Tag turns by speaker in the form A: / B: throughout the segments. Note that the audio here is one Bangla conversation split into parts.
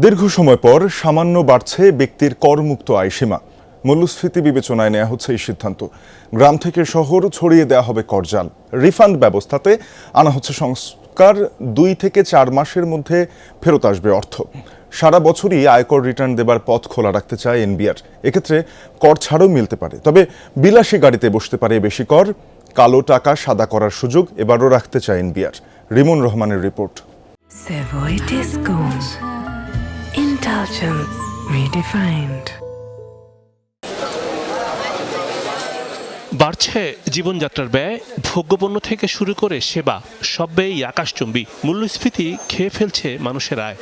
A: দীর্ঘ সময় পর সামান্য বাড়ছে ব্যক্তির করমুক্ত আয়সীমা। মূল্যস্ফীতি বিবেচনায় নেওয়া হচ্ছে এই সিদ্ধান্ত। গ্রাম থেকে শহর ছড়িয়ে দেওয়া হবে করজাল। রিফান্ড ব্যবস্থাতে আনা হচ্ছে সংস্কার। 2 থেকে 4 মাসের মধ্যে ফেরত আসবে অর্থ। সারা বছরই আয়কর রিটার্ন দেবার পথ খোলা রাখতে চায় এনবিআর। এক্ষেত্রে কর ছাড়ও মিলতে পারে, তবে বিলাসী গাড়িতে বসতে পারে বেশি কর। কালো টাকা সাদা করার সুযোগ এবারও রাখতে চায় এনবিআর। রিমন রহমানের report.
B: Savoy Disco. Indulgence redefined.
C: বাড়ছে জীবনযাত্রার ব্যয়, ভোগ্যপণ্য থেকে শুরু করে সেবা, সব ব্যয়ই আকাশচুম্বী। মূল্যস্ফীতি খেয়ে ফেলছে মানুষের আয়।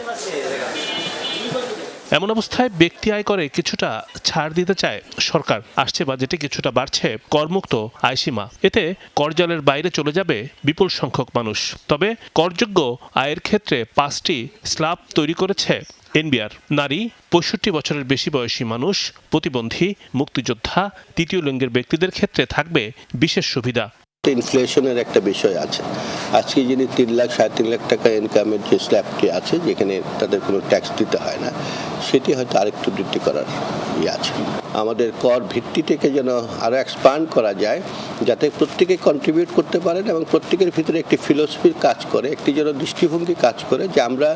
C: এমন অবস্থায় ব্যক্তি আয়করে কিছুটা ছাড় দিতে চায় সরকার। আসছে বাজেটে কিছুটা বাড়ছে করমুক্ত আয়সীমা। এতে করজালের বাইরে চলে যাবে বিপুল সংখ্যক মানুষ। তবে করযোগ্য আয়ের ক্ষেত্রে 5টি স্ল্যাব তৈরি করেছে এনবিআর। নারী, 65 বছরের বেশি বয়সী মানুষ, প্রতিবন্ধী, মুক্তিযোদ্ধা, তৃতীয় লিঙ্গের ব্যক্তিদের ক্ষেত্রে থাকবে বিশেষ সুবিধা।
D: ইনফ্লেশনের একটা বিষয় আছে। আজকে যিনি 3 লাখ 3.5 লাখ টাকা ইনকামের যে স্ল্যাবটি আছে, যেখানে তাদের কোনো ট্যাক্স দিতে হয় না, সেটি হয়তো আরেকটু বৃদ্ধি করার আছে। আমাদের কর ভিত্তি থেকে যেন আরও এক্সপান্ড করা যায়, যাতে প্রত্যেকে কন্ট্রিবিউট করতে পারেন এবং প্রত্যেকের ভিতরে একটি ফিলোসফির কাজ করে, একটি যেন দৃষ্টিভঙ্গি কাজ করে যে আমরা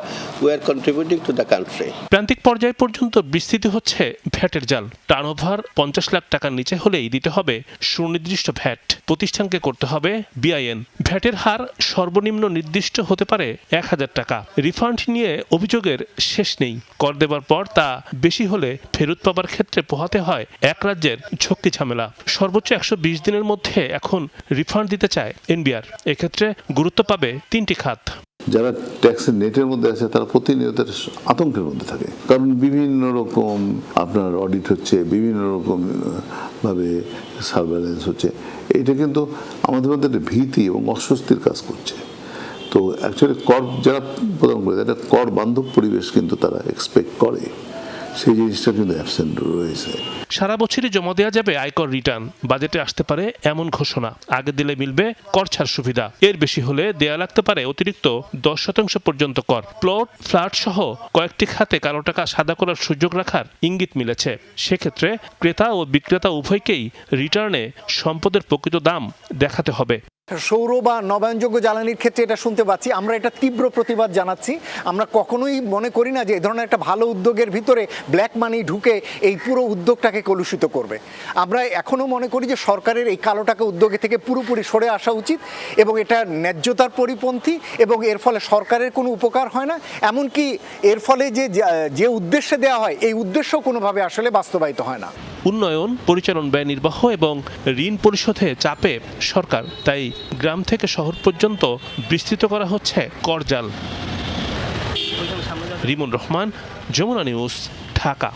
D: we are contributing to the country.
C: প্রান্তিক পর্যায় পর্যন্ত বিস্তৃত হচ্ছে ভ্যাটের জাল। টার্নওভার 50 লাখ টাকার নিচে হলেই দিতে হবে সুনির্দিষ্ট ভ্যাট। প্রতিষ্ঠানকে করতে হবে বিআইএন। ভ্যাটের হার সর্বনিম্ন নির্দিষ্ট হতে পারে 1000 টাকা। রিফান্ড নিয়ে অভিযোগের শেষ নেই। কর দেবার পর তা বেশি হলে ফেরত পাবার ক্ষেত্রে পোহাতে হয় এক রাজ্যের ঝক্কি ঝামেলা। সর্বোচ্চ 120 দিনের মধ্যে এখন রিফান্ড দিতে চায় এনবিআর। এক্ষেত্রে গুরুত্ব পাবে 3টি খাত।
E: যারা ট্যাক্সের নেটের মধ্যে আছে তারা প্রতিনিয়ত আতঙ্কের মধ্যে থাকে, কারণ বিভিন্ন রকম আপনার অডিট হচ্ছে, বিভিন্ন রকম ভাবে সার্ভেলেন্স হচ্ছে। এটা কিন্তু আমাদের মধ্যে একটা ভীতি এবং অস্বস্তির কাজ করছে। তো অ্যাকচুয়ালি কর যারা প্রদান করে একটা কর বান্ধব পরিবেশ কিন্তু তারা এক্সপেক্ট করে, সেই জিনিসটা কিন্তু অ্যাবসেন্ট রয়েছে।
C: সারা বছরই জমা দেওয়া যাবে আয়কর রিটার্ন। বাজেটে আসতে পারে এমন ঘোষণা। আগে দিলে মিলবে কর ছাড় সুবিধা। এর বেশি হলে দেয়া লাগতে পারে অতিরিক্ত 10% পর্যন্ত কর। প্লট, ফ্ল্যাট সহ কয়েকটি খাতে কালো টাকা সাদা করার সুযোগ রাখার ইঙ্গিত মিলেছে। সেক্ষেত্রে ক্রেতা ও বিক্রেতা উভয়কেই রিটার্নে সম্পদের প্রকৃত দাম দেখাতে হবে।
F: সৌর বা নবায়নযোগ্য জ্বালানির ক্ষেত্রে এটা শুনতে পাচ্ছি, আমরা এটা তীব্র প্রতিবাদ জানাচ্ছি। আমরা কখনোই মনে করি না যে এই ধরনের একটা ভালো উদ্যোগের ভিতরে ব্ল্যাক মানি ঢুকে এই পুরো উদ্যোগটাকে কলুষিত করবে। আমরা এখনও মনে করি যে সরকারের এই কালো টাকা উদ্যোগে থেকে পুরোপুরি সরে আসা উচিত এবং এটা ন্যায্যতার পরিপন্থী এবং এর ফলে সরকারের কোনো উপকার হয় না। এমনকি এর ফলে যে উদ্দেশ্যে দেওয়া হয় এই উদ্দেশ্য কোনোভাবে আসলে বাস্তবায়িত হয় না।
C: উন্নয়ন, পরিচালন ব্যয় নির্বাহ এবং ঋণ পরিশোধে চাপে সরকার, তাই গ্রাম থেকে শহর পর্যন্ত বিস্তৃত করা হচ্ছে করজাল। রিমন রহমান, যমুনা নিউজ, ঢাকা।